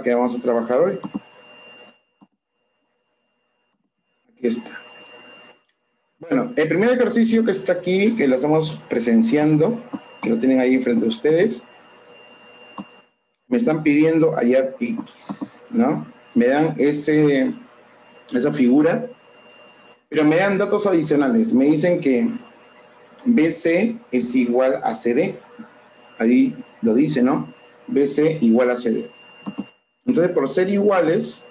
que vamos a trabajar hoy. Aquí está. Bueno, el primer ejercicio que está aquí, que lo estamos presenciando, que lo tienen ahí frente a ustedes, me están pidiendo hallar X, ¿no? Me dan esa figura, pero me dan datos adicionales. Me dicen que BC es igual a CD. Ahí lo dice, ¿no? BC igual a CD. Entonces, por ser iguales,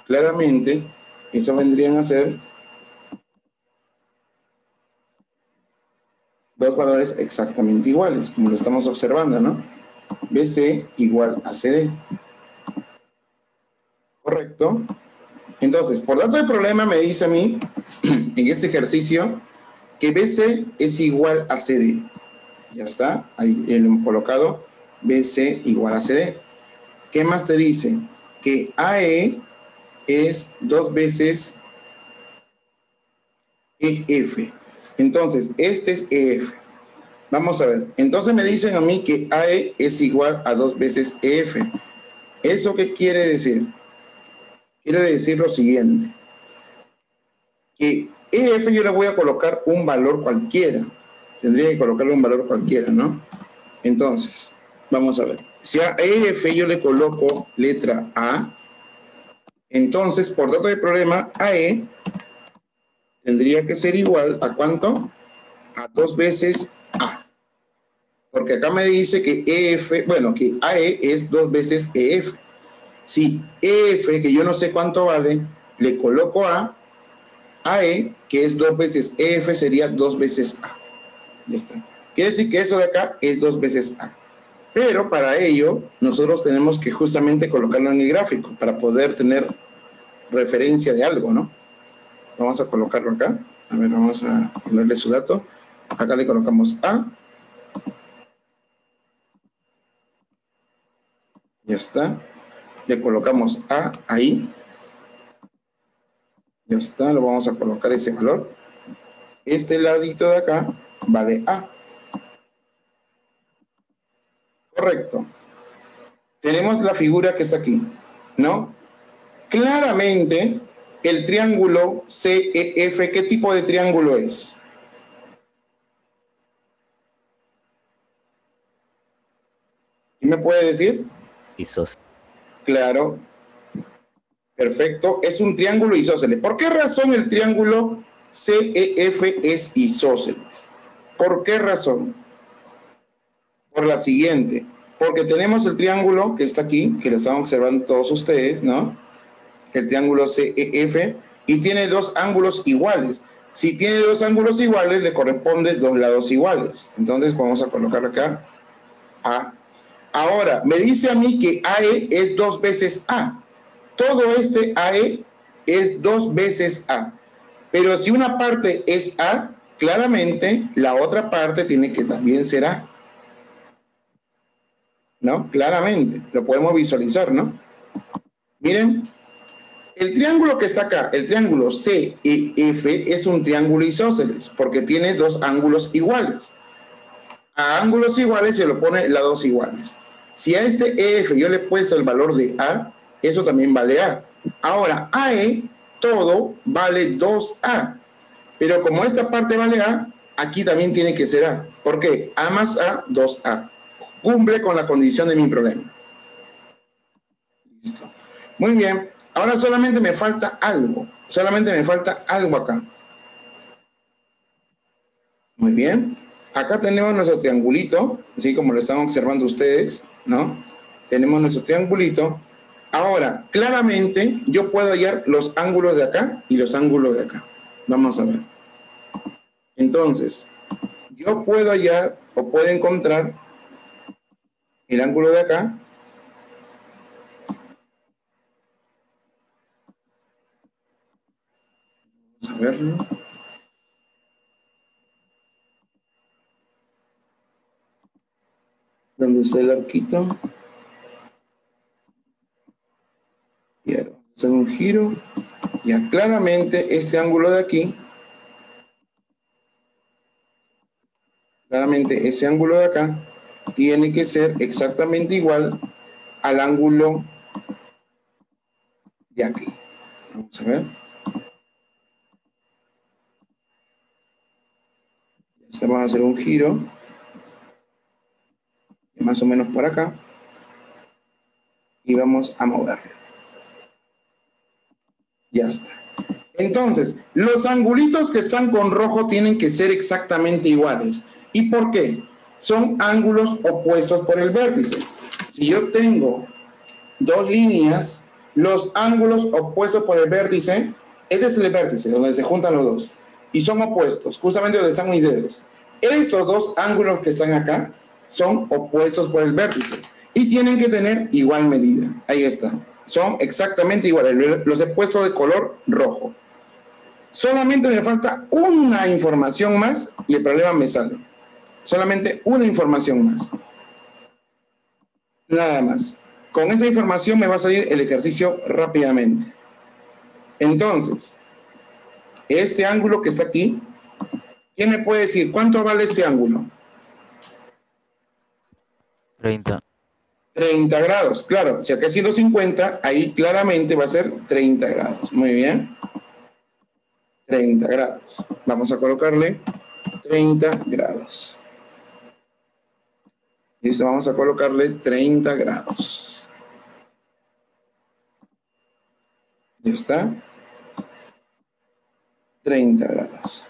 claramente, eso vendrían a ser dos valores exactamente iguales, como lo estamos observando, ¿no? BC igual a CD. ¿Correcto? Entonces, por dato de problema me dice a mí, en este ejercicio, que BC es igual a CD. Ya está, ahí lo hemos colocado, BC igual a CD. ¿Qué más te dice? Que AE es 2 veces EF. Entonces, este es EF. Vamos a ver. Entonces me dicen a mí que AE es igual a 2 veces EF. ¿Eso qué quiere decir? Quiere decir lo siguiente. Que EF yo le voy a colocar un valor cualquiera. Tendría que colocarle un valor cualquiera, ¿no? Entonces, vamos a ver. Si a EF yo le coloco letra A, entonces, por dato de problema, AE tendría que ser igual a ¿cuánto? A 2 veces A. Porque acá me dice que EF, bueno, que AE es 2 veces EF. Si EF, que yo no sé cuánto vale, le coloco A, AE, que es 2 veces EF, sería 2 veces A. Ya está. Quiere decir que eso de acá es 2 veces A. Pero para ello, nosotros tenemos que justamente colocarlo en el gráfico para poder tener referencia de algo, ¿no? Vamos a colocarlo acá. A ver, vamos a ponerle su dato. Acá le colocamos A. Ya está. Le colocamos A ahí. Ya está. Lo vamos a colocar ese valor. Este ladito de acá vale A. Correcto. Tenemos la figura que está aquí, ¿no? Claramente, el triángulo CEF, ¿qué tipo de triángulo es? ¿Y me puede decir? Isósceles. Claro. Perfecto. Es un triángulo isósceles. ¿Por qué razón el triángulo CEF es isósceles? ¿Por qué razón? Por la siguiente. Porque tenemos el triángulo que está aquí, que lo están observando todos ustedes, ¿no? El triángulo CEF, y tiene dos ángulos iguales. Si tiene dos ángulos iguales, le corresponde dos lados iguales. Entonces vamos a colocar acá A. Ahora, me dice a mí que AE es 2 veces A. Todo este AE es 2 veces A. Pero si una parte es A, claramente la otra parte tiene que también ser A. ¿No? Claramente. Lo podemos visualizar, ¿no? Miren. El triángulo que está acá, el triángulo CEF, es un triángulo isósceles porque tiene dos ángulos iguales. A ángulos iguales se lo pone lados iguales. Si a este EF yo le he puesto el valor de A, eso también vale A. Ahora, AE, todo vale 2A. Pero como esta parte vale A, aquí también tiene que ser A. ¿Por qué? A más A, 2A. Cumple con la condición de mi problema. Listo. Muy bien. Ahora solamente me falta algo. Solamente me falta algo acá. Muy bien. Acá tenemos nuestro triangulito, así como lo están observando ustedes, ¿no? Tenemos nuestro triangulito. Ahora, claramente, yo puedo hallar los ángulos de acá y los ángulos de acá. Vamos a ver. Entonces, yo puedo hallar o puedo encontrar el ángulo de acá. Vamos a verlo. ¿Dónde está el arquito? Y ahora vamos a hacer un giro. Ya claramente este ángulo de aquí, claramente ese ángulo de acá, tiene que ser exactamente igual al ángulo de aquí. Vamos a ver. Vamos a hacer un giro. Más o menos por acá. Y vamos a moverlo. Ya está. Entonces, los angulitos que están con rojo tienen que ser exactamente iguales. ¿Y por qué? Son ángulos opuestos por el vértice. Si yo tengo dos líneas, los ángulos opuestos por el vértice, este es el vértice donde se juntan los dos, y son opuestos, justamente donde están mis dedos. Esos dos ángulos que están acá son opuestos por el vértice y tienen que tener igual medida. Ahí está. Son exactamente iguales. Los he puesto de color rojo. Solamente me falta una información más y el problema me sale. Solamente una información más. Nada más. Con esa información me va a salir el ejercicio rápidamente. Entonces, este ángulo que está aquí, ¿quién me puede decir cuánto vale ese ángulo? 30. 30 grados, claro. Si acá es 150, ahí claramente va a ser 30 grados. Muy bien. 30 grados. Vamos a colocarle 30 grados. Listo, vamos a colocarle 30 grados. Ya está. 30 grados.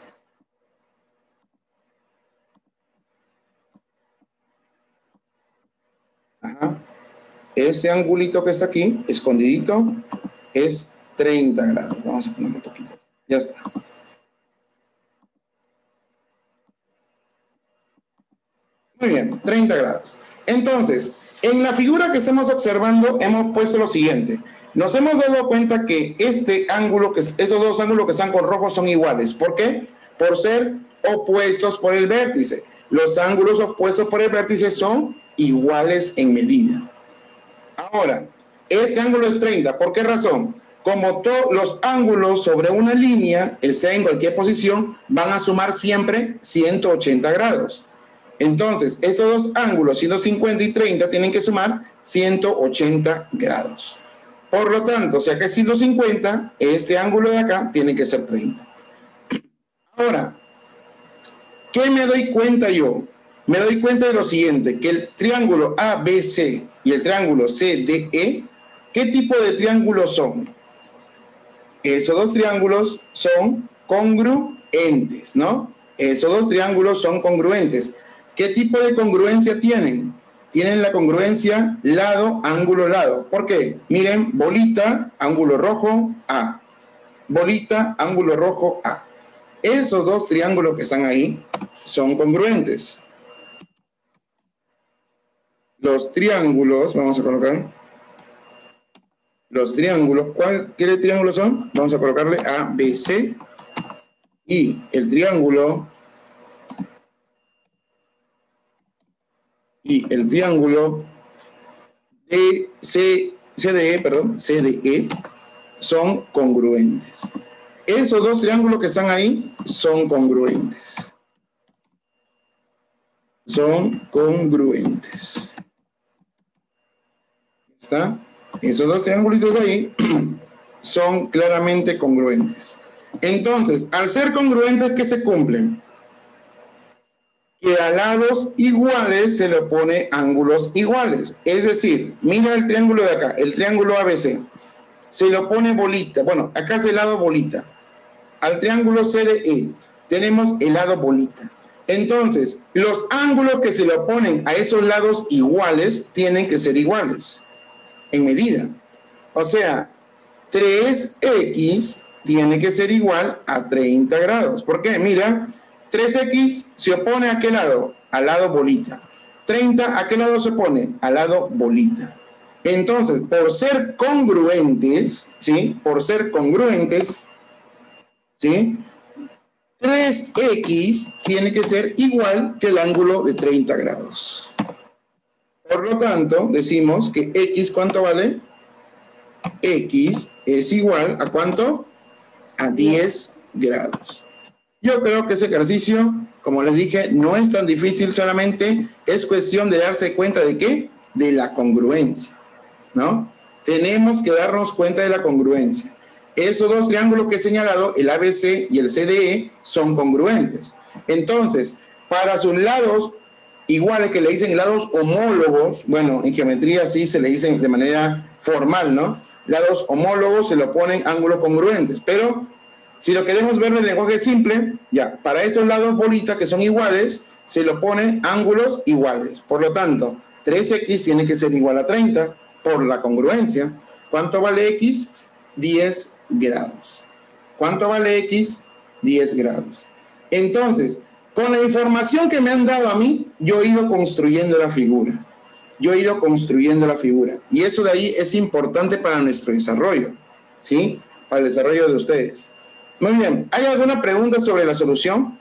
Ajá. Ese angulito que está aquí, escondidito, es 30 grados. Vamos a ponerlo un poquito. Ya está. Muy bien, 30 grados. Entonces, en la figura que estamos observando, hemos puesto lo siguiente. Nos hemos dado cuenta que este ángulo, esos dos ángulos que están con rojo son iguales. ¿Por qué? Por ser opuestos por el vértice. Los ángulos opuestos por el vértice son iguales en medida. Ahora, este ángulo es 30. ¿Por qué razón? Como todos los ángulos sobre una línea, sea en cualquier posición, van a sumar siempre 180 grados. Entonces, estos dos ángulos, 150 y 30, tienen que sumar 180 grados. Por lo tanto, si acá es 150, este ángulo de acá tiene que ser 30. Ahora, ¿qué me doy cuenta yo? Me doy cuenta de lo siguiente, que el triángulo ABC y el triángulo CDE, ¿qué tipo de triángulos son? Esos dos triángulos son congruentes, ¿no? Esos dos triángulos son congruentes. ¿Qué tipo de congruencia tienen? Tienen la congruencia lado, ángulo, lado. ¿Por qué? Miren, bolita, ángulo rojo, A. Bolita, ángulo rojo, A. Esos dos triángulos que están ahí son congruentes. Los triángulos, vamos a colocar, los triángulos, ¿qué triángulos son? Vamos a colocarle A, B, C, y el triángulo CDE son congruentes. Esos dos triángulos que están ahí son congruentes. Son congruentes. ¿Está? Esos dos triángulitos ahí son claramente congruentes. Entonces, al ser congruentes, ¿qué se cumplen? Que a lados iguales se le pone ángulos iguales. Es decir, mira el triángulo de acá, el triángulo ABC. Se le pone bolita. Bueno, acá es el lado bolita. Al triángulo CDE tenemos el lado bolita. Entonces, los ángulos que se le oponen a esos lados iguales tienen que ser iguales en medida. O sea, 3x tiene que ser igual a 30 grados. ¿Por qué? Mira, 3x se opone a qué lado? Al lado bolita. 30, ¿a qué lado se opone? Al lado bolita. Entonces, por ser congruentes, ¿sí? Por ser congruentes, ¿sí? 3x tiene que ser igual que el ángulo de 30 grados. Por lo tanto, decimos que x, ¿cuánto vale? X es igual a ¿cuánto? A 10 grados. Yo creo que ese ejercicio, como les dije, no es tan difícil, solamente es cuestión de darse cuenta de ¿qué? De la congruencia, ¿no? tenemos que darnos cuenta de la congruencia. Esos dos triángulos que he señalado, el ABC y el CDE, son congruentes. Entonces, para sus lados iguales, que le dicen lados homólogos, bueno, en geometría sí se le dicen de manera formal, ¿no? Lados homólogos se lo ponen ángulos congruentes, pero si lo queremos ver en el lenguaje simple, ya, para esos lados bolitas que son iguales, se lo ponen ángulos iguales. Por lo tanto, 3x tiene que ser igual a 30 por la congruencia. ¿Cuánto vale x? 10 grados. ¿Cuánto vale x? 10 grados. Entonces, con la información que me han dado a mí, yo he ido construyendo la figura. Y eso de ahí es importante para nuestro desarrollo, ¿sí? Para el desarrollo de ustedes. Muy bien. ¿Hay alguna pregunta sobre la solución?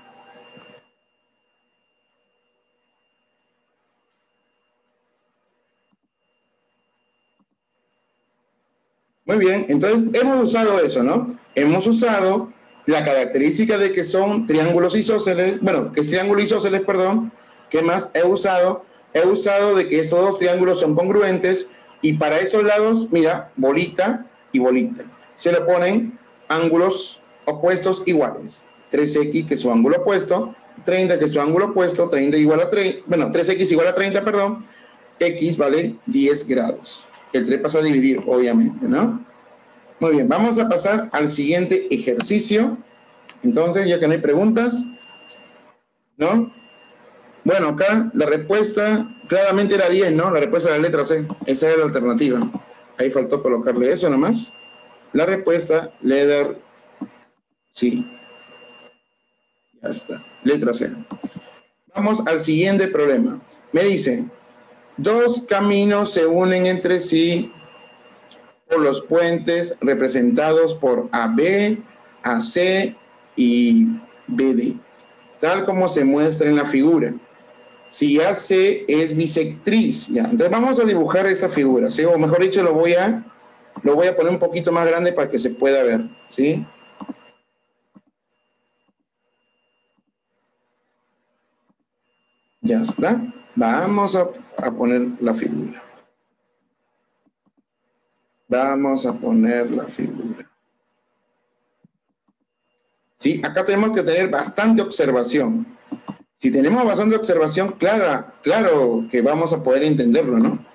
Muy bien. Entonces, hemos usado eso, ¿no? Hemos usado la característica de que son triángulos isósceles, bueno, que es triángulo isósceles, perdón. ¿Qué más he usado? He usado de que estos dos triángulos son congruentes y para estos lados, mira, bolita y bolita. Se le ponen ángulos opuestos iguales. 3x, que es su ángulo opuesto, 30, que es su ángulo opuesto, 30 igual a 30, bueno, 3x igual a 30, perdón, x vale 10 grados. El 3 pasa a dividir, obviamente, ¿no? Muy bien, vamos a pasar al siguiente ejercicio. Entonces, ya que no hay preguntas, ¿no? Bueno, acá la respuesta claramente era 10, ¿no? La respuesta era la letra C. Esa era la alternativa. Ahí faltó colocarle eso nomás. La respuesta, letter C. Ya está, letra C. Vamos al siguiente problema. Me dice, dos caminos se unen entre sí por los puentes representados por AB, AC y BD, tal como se muestra en la figura. Si AC es bisectriz, ya. Entonces vamos a dibujar esta figura, ¿sí? O mejor dicho, lo voy a poner un poquito más grande para que se pueda ver, ¿sí? Ya está. Vamos a poner la figura. Vamos a poner la figura. ¿Sí? Acá tenemos que tener bastante observación. Si tenemos bastante observación, claro que vamos a poder entenderlo, ¿no?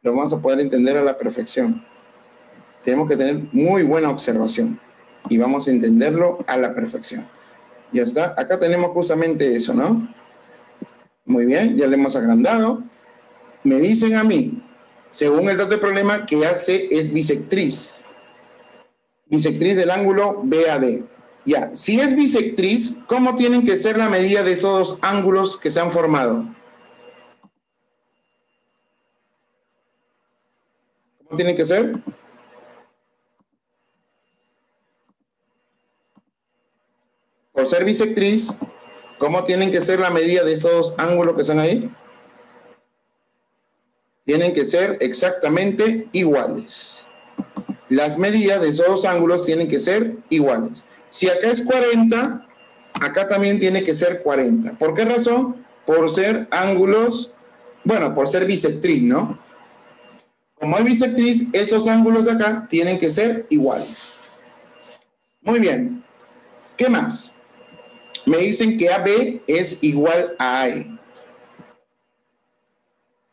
Lo vamos a poder entender a la perfección. Tenemos que tener muy buena observación y vamos a entenderlo a la perfección. Ya está. Acá tenemos justamente eso, ¿no? Muy bien, ya le hemos agrandado. Me dicen a mí, según el dato de problema, que AC es bisectriz. Bisectriz del ángulo BAD. Ya, si es bisectriz, ¿cómo tienen que ser la medida de estos dos ángulos que se han formado? ¿Cómo tienen que ser? Por ser bisectriz, ¿cómo tienen que ser la medida de estos dos ángulos que están ahí? Tienen que ser exactamente iguales. Las medidas de esos dos ángulos tienen que ser iguales. Si acá es 40, acá también tiene que ser 40. ¿Por qué razón? Por ser ángulos, bueno, por ser bisectriz, ¿no? Como es bisectriz, estos ángulos de acá tienen que ser iguales. Muy bien. ¿Qué más? Me dicen que AB es igual a AE.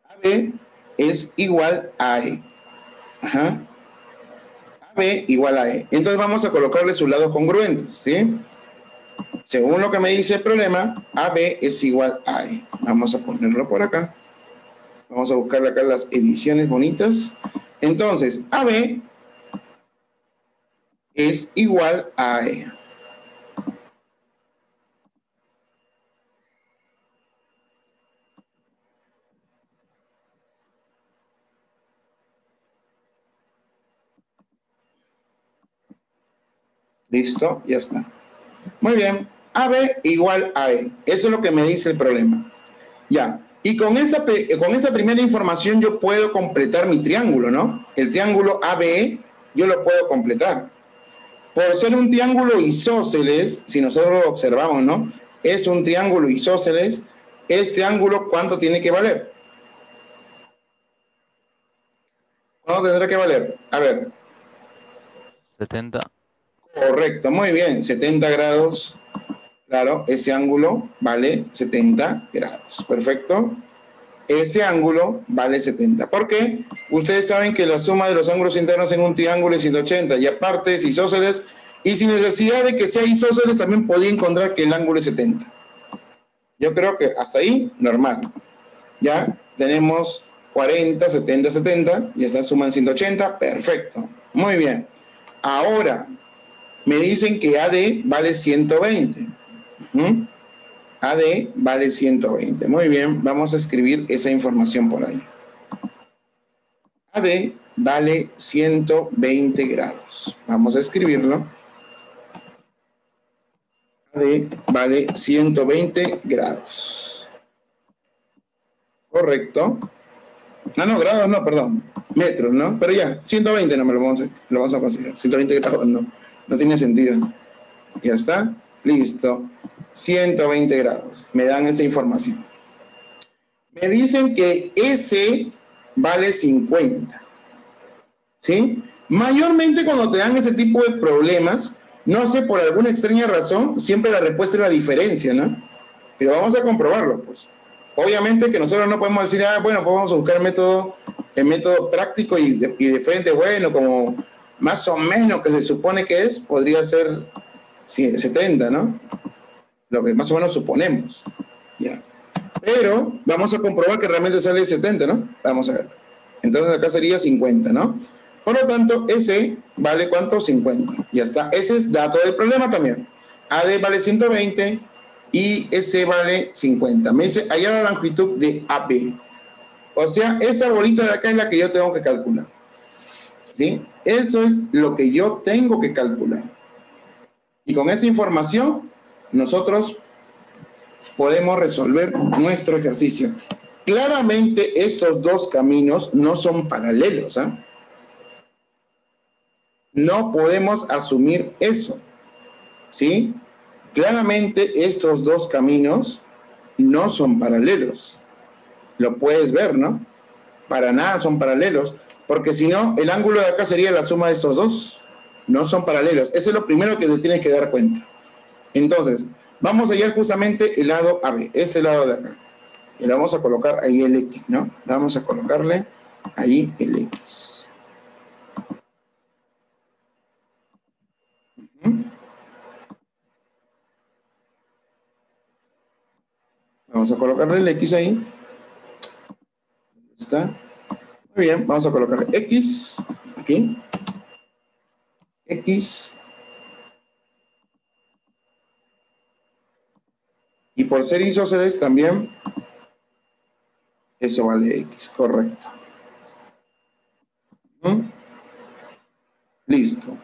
AB es igual a E. Ajá. AB igual a E. Entonces vamos a colocarle sus lados congruentes, ¿sí? Según lo que me dice el problema, AB es igual a E. Vamos a ponerlo por acá. Vamos a buscarle acá las ediciones bonitas. Entonces, AB es igual a E. Listo, ya está. Muy bien, AB igual a E. Eso es lo que me dice el problema. Ya, y con esa primera información yo puedo completar mi triángulo, ¿no? El triángulo ABE yo lo puedo completar. Por ser un triángulo isósceles, si nosotros lo observamos, ¿no? Es un triángulo isósceles. Este ángulo, ¿cuánto tiene que valer? No tendrá que valer. A ver. 70. Correcto, muy bien. 70 grados. Claro, ese ángulo vale 70 grados. Perfecto. Ese ángulo vale 70. ¿Por qué? Ustedes saben que la suma de los ángulos internos en un triángulo es 180 y aparte es isósceles y sin necesidad de que sea isósceles también podía encontrar que el ángulo es 70. Yo creo que hasta ahí normal. Ya tenemos 40, 70, 70 y esa suman 180. Perfecto. Muy bien. Ahora me dicen que AD vale 120. AD vale 120. Muy bien, vamos a escribir esa información por ahí. AD vale 120 grados. Vamos a escribirlo. AD vale 120 grados. Correcto. Ah, no, grados no, perdón. Metros, ¿no? Pero ya, 120 no me lo vamos a considerar. 120 grados no tiene sentido. Ya está. Listo. 120 grados. Me dan esa información. Me dicen que S vale 50. ¿Sí? Mayormente cuando te dan ese tipo de problemas, no sé, por alguna extraña razón, siempre la respuesta es la diferencia, ¿no? Pero vamos a comprobarlo, pues. Obviamente que nosotros no podemos decir, bueno, pues vamos a buscar el método práctico y de frente, bueno, como más o menos que se supone que es, podría ser 70, ¿no? Lo que más o menos suponemos. Ya. Pero vamos a comprobar que realmente sale 70, ¿no? Vamos a ver. Entonces acá sería 50, ¿no? Por lo tanto, ese vale ¿cuánto? 50. Ya está. Ese es dato del problema también. AD vale 120 y ese vale 50. Me dice hallar la longitud de AB. O sea, esa bolita de acá es la que yo tengo que calcular. ¿Sí? Eso es lo que yo tengo que calcular. Y con esa información, nosotros podemos resolver nuestro ejercicio. Claramente estos dos caminos no son paralelos, ¿eh? No podemos asumir eso, ¿sí? Claramente estos dos caminos no son paralelos. Lo puedes ver, ¿no? Para nada son paralelos, porque si no, el ángulo de acá sería la suma de estos dos. No son paralelos. Eso es lo primero que te tienes que dar cuenta. Entonces, vamos a hallar justamente el lado AB, este lado de acá. Y le vamos a colocar ahí el X, ¿no? Vamos a colocarle ahí el X. Vamos a colocarle el X ahí. ¿Está? Muy bien, vamos a colocar X aquí. X. Y por ser isósceles también, eso vale X, correcto. Listo.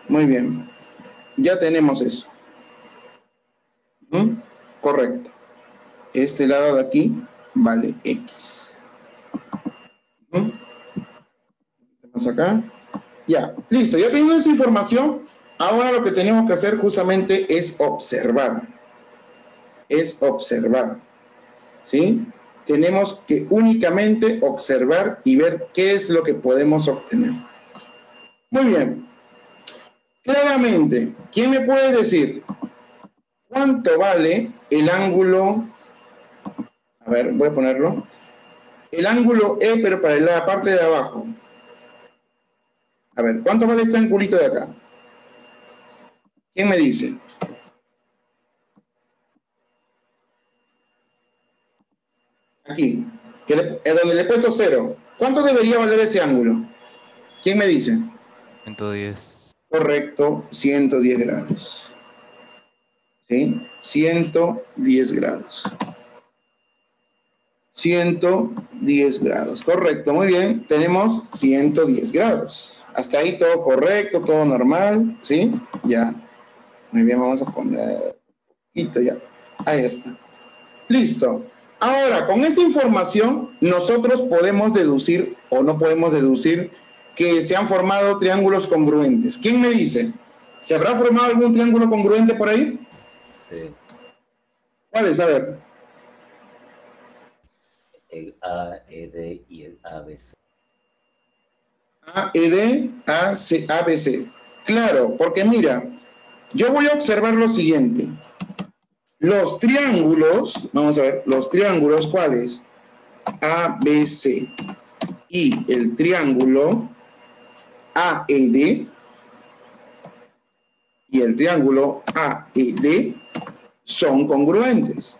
Muy bien. Ya tenemos eso. Correcto. Este lado de aquí vale X. Vamos acá. Ya, listo. Ya teniendo esa información, ahora lo que tenemos que hacer justamente es observar. Es observar. ¿Sí? Tenemos que únicamente observar y ver qué es lo que podemos obtener. Muy bien. Claramente, ¿quién me puede decir cuánto vale el ángulo? A ver, voy a ponerlo. El ángulo E, pero para la parte de abajo. A ver, ¿cuánto vale este angulito de acá? ¿Quién me dice? Aquí, es donde le he puesto 0. ¿Cuánto debería valer ese ángulo? ¿Quién me dice? 110. Correcto, 110 grados. ¿Sí? 110 grados. 110 grados. Correcto, muy bien. Tenemos 110 grados. Hasta ahí todo correcto, todo normal. ¿Sí? Ya. Muy bien, vamos a poner... ya. Ahí está. Listo. Ahora, con esa información, nosotros podemos deducir o no podemos deducir que se han formado triángulos congruentes. ¿Quién me dice? ¿Se habrá formado algún triángulo congruente por ahí? Sí. ¿Cuál es? A ver. El AED y el ABC. AED, ABC. Claro, porque mira, yo voy a observar lo siguiente. Los triángulos, vamos a ver, los triángulos, ¿cuáles? ABC y el triángulo AED y el triángulo AED son congruentes.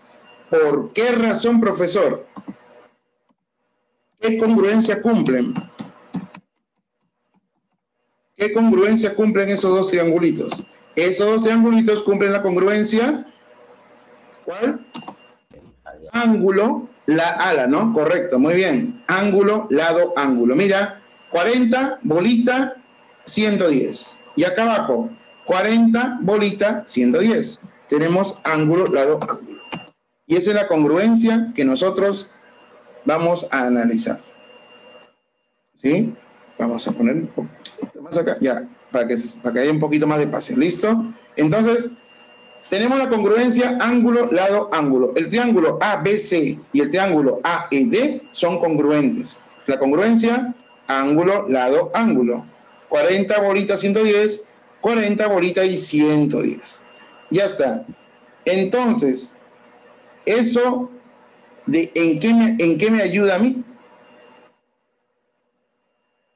¿Por qué razón, profesor? ¿Qué congruencia cumplen? ¿Qué congruencia cumplen esos dos triangulitos? Esos dos triangulitos cumplen la congruencia. ¿Cuál? Ángulo, la ala, ¿no? Correcto, muy bien. Ángulo, lado, ángulo. Mira, 40, bolita, 110. Y acá abajo, 40, bolita, 110. Tenemos ángulo, lado, ángulo. Y esa es la congruencia que nosotros vamos a analizar. ¿Sí? Vamos a poner un poquito más acá, ya, para que haya un poquito más de espacio. ¿Listo? Entonces, tenemos la congruencia ángulo, lado, ángulo. El triángulo ABC y el triángulo AED son congruentes. La congruencia, ángulo, lado, ángulo. 40 bolitas, 110, 40 bolitas y 110. Ya está. Entonces, ¿eso en qué me ayuda a mí?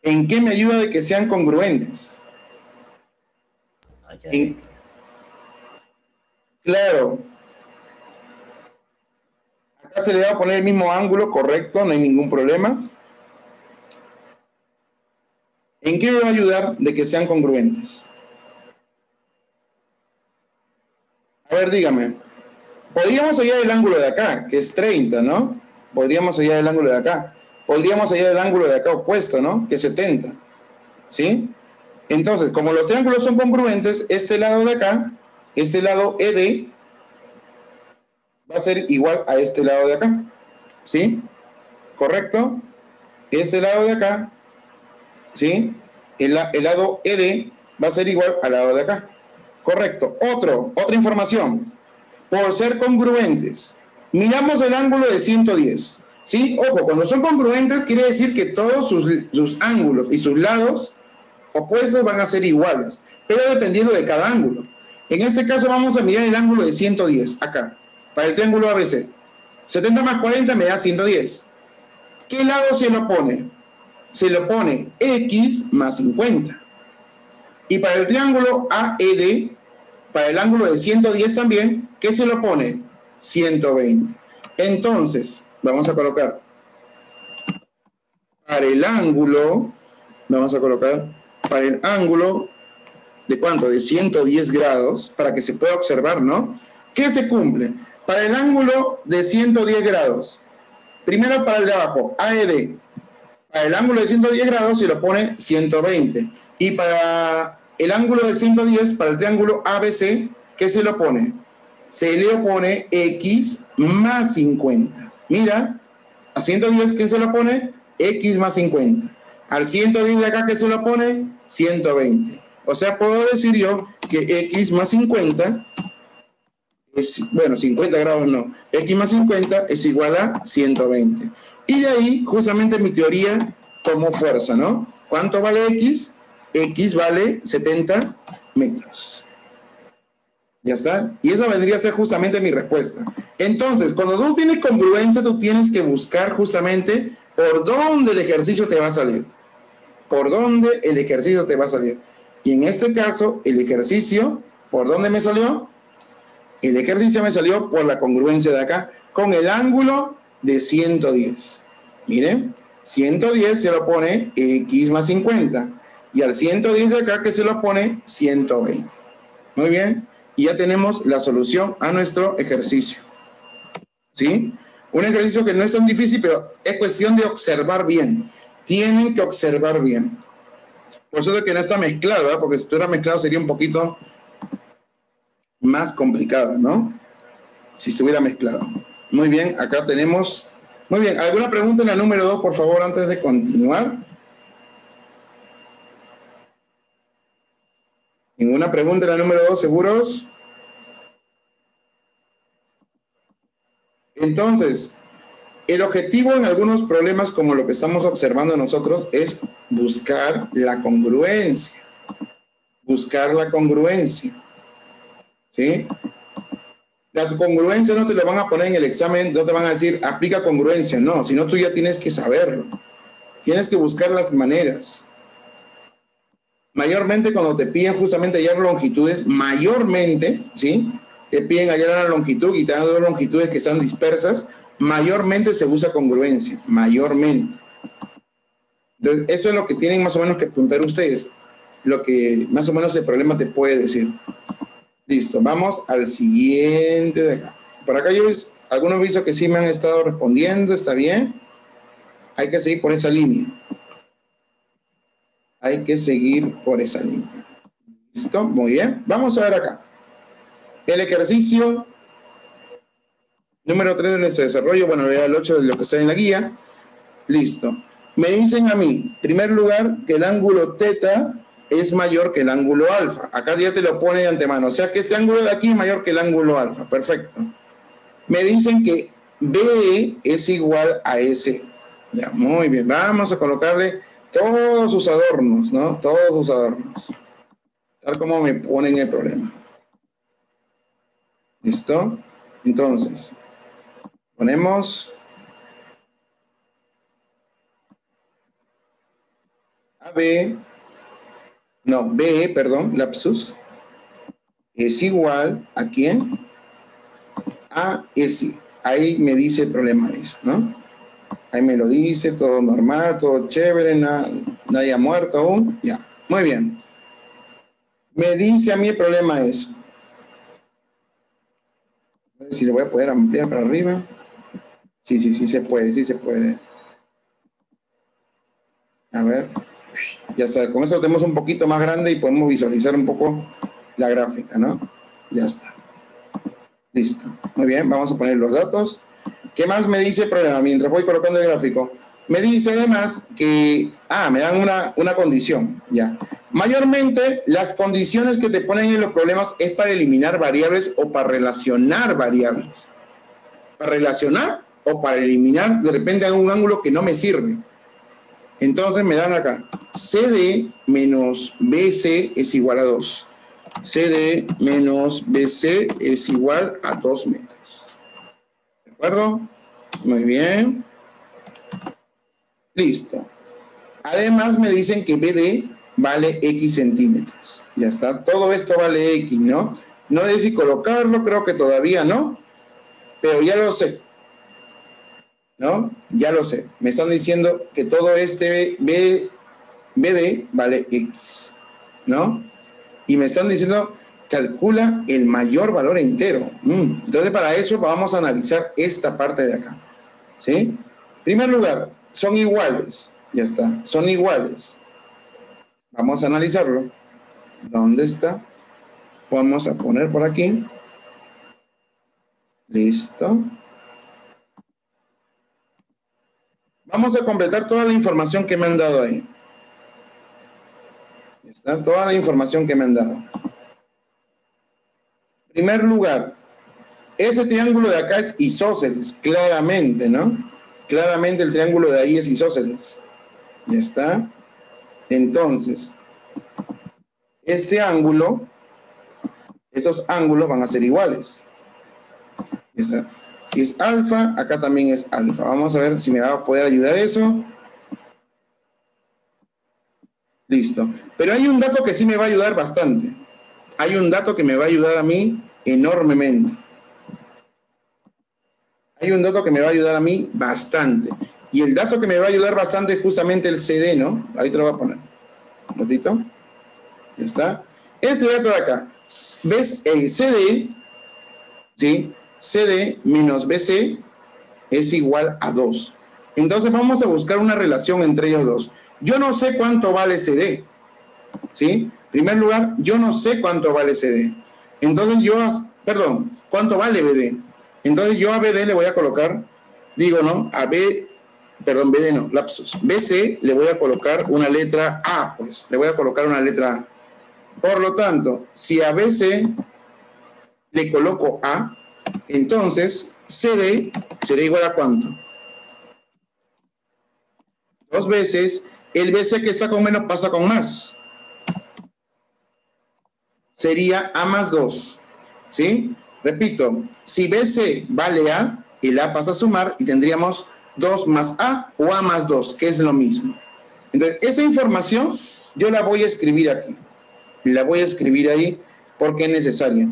¿En qué me ayuda de que sean congruentes? Claro. Acá se le va a poner el mismo ángulo, correcto, no hay ningún problema. ¿En qué me va a ayudar de que sean congruentes? A ver, dígame. Podríamos hallar el ángulo de acá, que es 30, ¿no? Podríamos hallar el ángulo de acá. Podríamos hallar el ángulo de acá opuesto, ¿no? Que es 70. ¿Sí? Entonces, como los triángulos son congruentes, este lado de acá, este lado ED, va a ser igual a este lado de acá. ¿Sí? ¿Correcto? Este lado de acá, ¿sí? El lado ED va a ser igual al lado de acá. Correcto. Otra información. Por ser congruentes, miramos el ángulo de 110. ¿Sí? Ojo, cuando son congruentes quiere decir que todos sus ángulos y sus lados opuestos van a ser iguales, pero dependiendo de cada ángulo. En este caso vamos a mirar el ángulo de 110, acá, para el triángulo ABC. 70 más 40 me da 110. ¿Qué lado se lo pone? Se lo pone X más 50. Y para el triángulo AED, para el ángulo de 110 también, ¿qué se lo pone? 120. Entonces, vamos a colocar para el ángulo, vamos a colocar para el ángulo de ¿cuánto? De 110 grados, para que se pueda observar, ¿no? ¿Qué se cumple? Para el ángulo de 110 grados, primero para el de abajo, AED, para el ángulo de 110 grados se lo pone 120. Y para el ángulo de 110, para el triángulo ABC, ¿qué se lo pone? Se le pone X más 50. Mira, a 110, ¿qué se lo pone? X más 50. Al 110 de acá, ¿qué se lo pone? 120. O sea, puedo decir yo que X más 50 es, bueno, 50 grados no. X más 50 es igual a 120. Y de ahí, justamente mi teoría tomó fuerza, ¿no? ¿Cuánto vale X? X vale 70 metros. ¿Ya está? Y esa vendría a ser justamente mi respuesta. Entonces, cuando tú tienes congruencia, tú tienes que buscar justamente por dónde el ejercicio te va a salir. Por dónde el ejercicio te va a salir. Y en este caso, el ejercicio, ¿por dónde me salió? El ejercicio me salió por la congruencia de acá, con el ángulo de 110. Miren, 110 se lo pone X más 50. Y al 110 de acá, que se lo pone 120. Muy bien. Y ya tenemos la solución a nuestro ejercicio. ¿Sí? Un ejercicio que no es tan difícil, pero es cuestión de observar bien. Tienen que observar bien. Por eso es que no está mezclado, ¿eh? Porque si estuviera mezclado sería un poquito más complicado, ¿no? Si estuviera mezclado. Muy bien, acá tenemos... Muy bien, ¿alguna pregunta en la número 2, por favor, antes de continuar? ¿Ninguna pregunta en la número 2, seguros? Entonces, el objetivo en algunos problemas como lo que estamos observando nosotros es buscar la congruencia. Buscar la congruencia. ¿Sí? Las congruencias no te las van a poner en el examen, no te van a decir aplica congruencia, no, sino tú ya tienes que saberlo. Tienes que buscar las maneras. Mayormente cuando te piden justamente hallar longitudes, mayormente, ¿sí? Te piden hallar la longitud y te dan dos longitudes que están dispersas, mayormente se usa congruencia, mayormente. Entonces, eso es lo que tienen más o menos que apuntar ustedes, lo que más o menos el problema te puede decir. Listo, vamos al siguiente de acá. Por acá yo algunos visto que sí me han estado respondiendo, está bien. Hay que seguir por esa línea. Hay que seguir por esa línea. ¿Listo? Muy bien. Vamos a ver acá. El ejercicio número 3 de nuestro desarrollo, bueno, era el 8 de lo que está en la guía. Listo. Me dicen a mí, en primer lugar, que el ángulo teta es mayor que el ángulo alfa. Acá ya te lo pone de antemano. O sea que este ángulo de aquí es mayor que el ángulo alfa. Perfecto. Me dicen que BE es igual a S. Ya, muy bien. Vamos a colocarle todos sus adornos, ¿no? Todos sus adornos. Tal como me ponen el problema. ¿Listo? Entonces, ponemos AB, no, BE, perdón, lapsus, es igual a ¿quién? A S. Ahí me dice el problema de eso, ¿no? Ahí me lo dice, todo normal, todo chévere, nadie ha muerto aún. Ya, muy bien. Me dice a mí el problema es, a ver si lo voy a poder ampliar para arriba. Sí, se puede, sí se puede. A ver, ya está, con eso lo tenemos un poquito más grande y podemos visualizar un poco la gráfica, ¿no? Ya está. Listo. Muy bien, vamos a poner los datos. ¿Qué más me dice el problema? Mientras voy colocando el gráfico. Me dice además que, me dan una condición, ya. Mayormente, las condiciones que te ponen en los problemas es para eliminar variables o para relacionar variables. Para relacionar o para eliminar, de repente, algún ángulo que no me sirve. Entonces me dan acá, CD menos BC es igual a 2. CD menos BC es igual a 2 metros. ¿De acuerdo? Muy bien. Listo. Además me dicen que BD vale X centímetros. Ya está. Todo esto vale X, ¿no? No sé si colocarlo, creo que todavía no. Pero ya lo sé. ¿No? Ya lo sé. Me están diciendo que todo este BD vale X. ¿No? Y me están diciendo, calcula el mayor valor entero. Entonces, para eso vamos a analizar esta parte de acá. ¿Sí? En primer lugar, son iguales. Ya está, son iguales. Vamos a analizarlo. ¿Dónde está? Vamos a poner por aquí. Listo. Vamos a completar toda la información que me han dado ahí. Está toda la información que me han dado. En primer lugar, ese triángulo de acá es isósceles, claramente, ¿no? Claramente el triángulo de ahí es isósceles. Ya está. Entonces, este ángulo, esos ángulos van a ser iguales. Ya está. Si es alfa, acá también es alfa. Vamos a ver si me va a poder ayudar eso. Listo. Pero hay un dato que sí me va a ayudar bastante. Hay un dato que me va a ayudar a mí enormemente. Hay un dato que me va a ayudar a mí bastante. Y el dato que me va a ayudar bastante es justamente el CD, ¿no? Ahí te lo voy a poner. Un ratito. Ya está. Ese dato de acá. ¿Ves? El CD, ¿sí? CD menos BC es igual a 2. Entonces vamos a buscar una relación entre ellos dos. Yo no sé cuánto vale CD, ¿sí? En primer lugar, yo no sé cuánto vale CD. Entonces ¿cuánto vale BD? Entonces yo a BD le voy a colocar, BD no, lapsus. BC le voy a colocar una letra A, pues, le voy a colocar una letra A. Por lo tanto, si a BC le coloco A, entonces CD será igual a ¿cuánto? 2 veces el BC que está con menos pasa con más. Sería A más 2, ¿sí? Repito, si BC vale A, el A pasa a sumar y tendríamos 2 más A o A más 2, que es lo mismo. Entonces, esa información yo la voy a escribir aquí. La voy a escribir ahí porque es necesaria,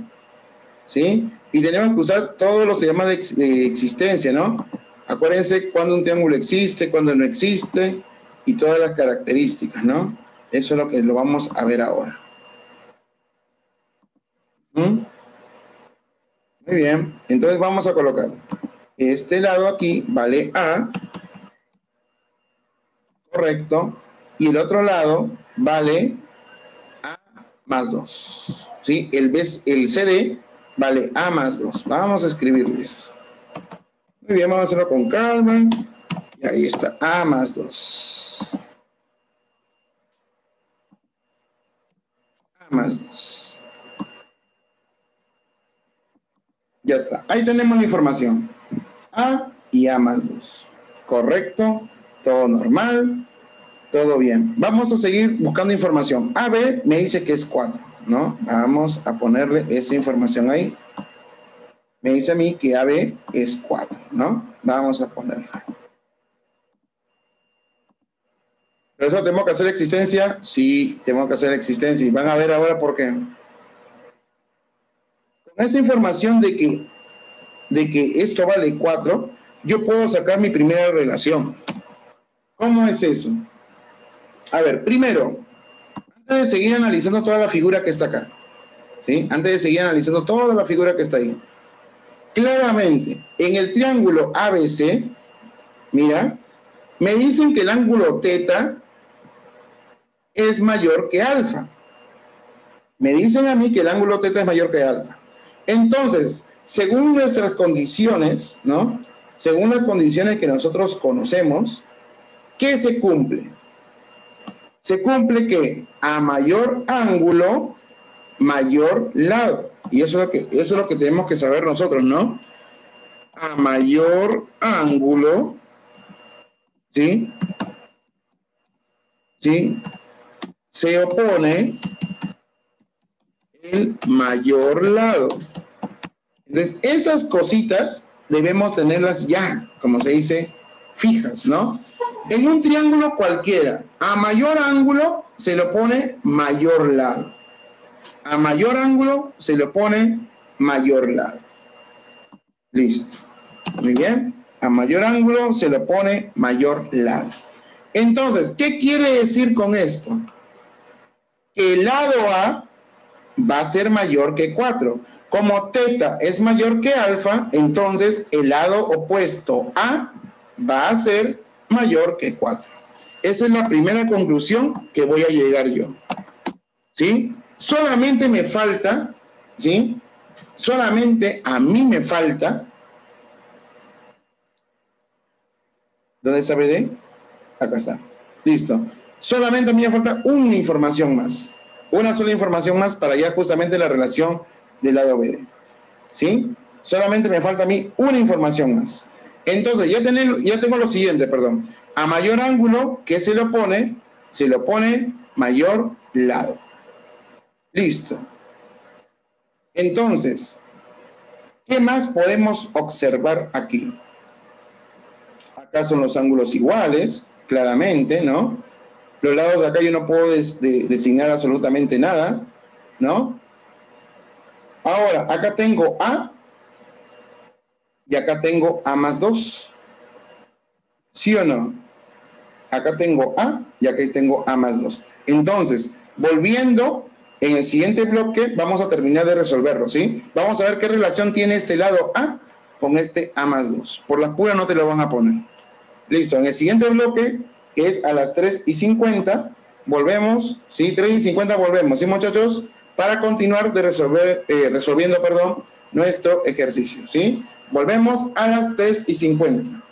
¿sí? Y tenemos que usar todo lo que se llama de existencia, ¿no? Acuérdense cuando un triángulo existe, cuando no existe y todas las características, ¿no? Eso es lo que lo vamos a ver ahora. Muy bien, entonces vamos a colocar este lado aquí vale A, correcto, y el otro lado vale A más 2, ¿sí? El CD vale A más 2. Vamos a escribirlo eso. Muy bien, vamos a hacerlo con calma. Y ahí está, A más 2. A más 2. Ya está, ahí tenemos la información. A y A más 2. Correcto, todo normal, todo bien. Vamos a seguir buscando información. AB me dice que es 4, ¿no? Vamos a ponerle esa información ahí. Me dice a mí que AB es 4, ¿no? Vamos a ponerla. ¿Pero eso tenemos que hacer existencia? Sí, tenemos que hacer existencia. Y van a ver ahora por qué. Con esa información de que esto vale 4, yo puedo sacar mi primera relación. ¿Cómo es eso? A ver, primero, antes de seguir analizando toda la figura que está acá, ¿sí? Antes de seguir analizando toda la figura que está ahí, claramente, en el triángulo ABC, mira, me dicen que el ángulo teta es mayor que alfa. Me dicen a mí que el ángulo teta es mayor que alfa. Entonces, según nuestras condiciones, ¿no? Según las condiciones que nosotros conocemos, ¿qué se cumple? Se cumple que a mayor ángulo, mayor lado. Y eso es lo que tenemos que saber nosotros, ¿no? A mayor ángulo, ¿sí? ¿Sí? Se opone el mayor lado. Entonces, esas cositas debemos tenerlas ya, como se dice, fijas, ¿no? En un triángulo cualquiera, a mayor ángulo se le pone mayor lado. A mayor ángulo se le pone mayor lado. Listo. Muy bien. A mayor ángulo se le pone mayor lado. Entonces, ¿qué quiere decir con esto? Que el lado A va a ser mayor que 4. Como teta es mayor que alfa, entonces el lado opuesto A va a ser mayor que 4. Esa es la primera conclusión que voy a llegar yo. ¿Sí? Solamente me falta, ¿sí? Solamente a mí me falta. ¿Dónde está BD? Acá está. Listo. Solamente a mí me falta una información más. Una sola información más para ya justamente la relación del lado BD. ¿Sí? Solamente me falta a mí una información más. Entonces, ya tengo lo siguiente, perdón. A mayor ángulo, ¿qué se le opone? Se le opone mayor lado. Listo. Entonces, ¿qué más podemos observar aquí? Acá son los ángulos iguales, claramente, ¿no? Los lados de acá yo no puedo designar absolutamente nada, ¿no? Ahora, acá tengo A y acá tengo A más 2. ¿Sí o no? Acá tengo A y acá tengo A más 2. Entonces, volviendo, en el siguiente bloque vamos a terminar de resolverlo, ¿sí? Vamos a ver qué relación tiene este lado A con este A más 2. Por la pura no te lo van a poner. Listo, en el siguiente bloque, que es a las 3:50, volvemos, ¿sí? 3:50 volvemos, ¿sí, muchachos? Para continuar de resolviendo nuestro ejercicio, ¿sí? Volvemos a las 3:50.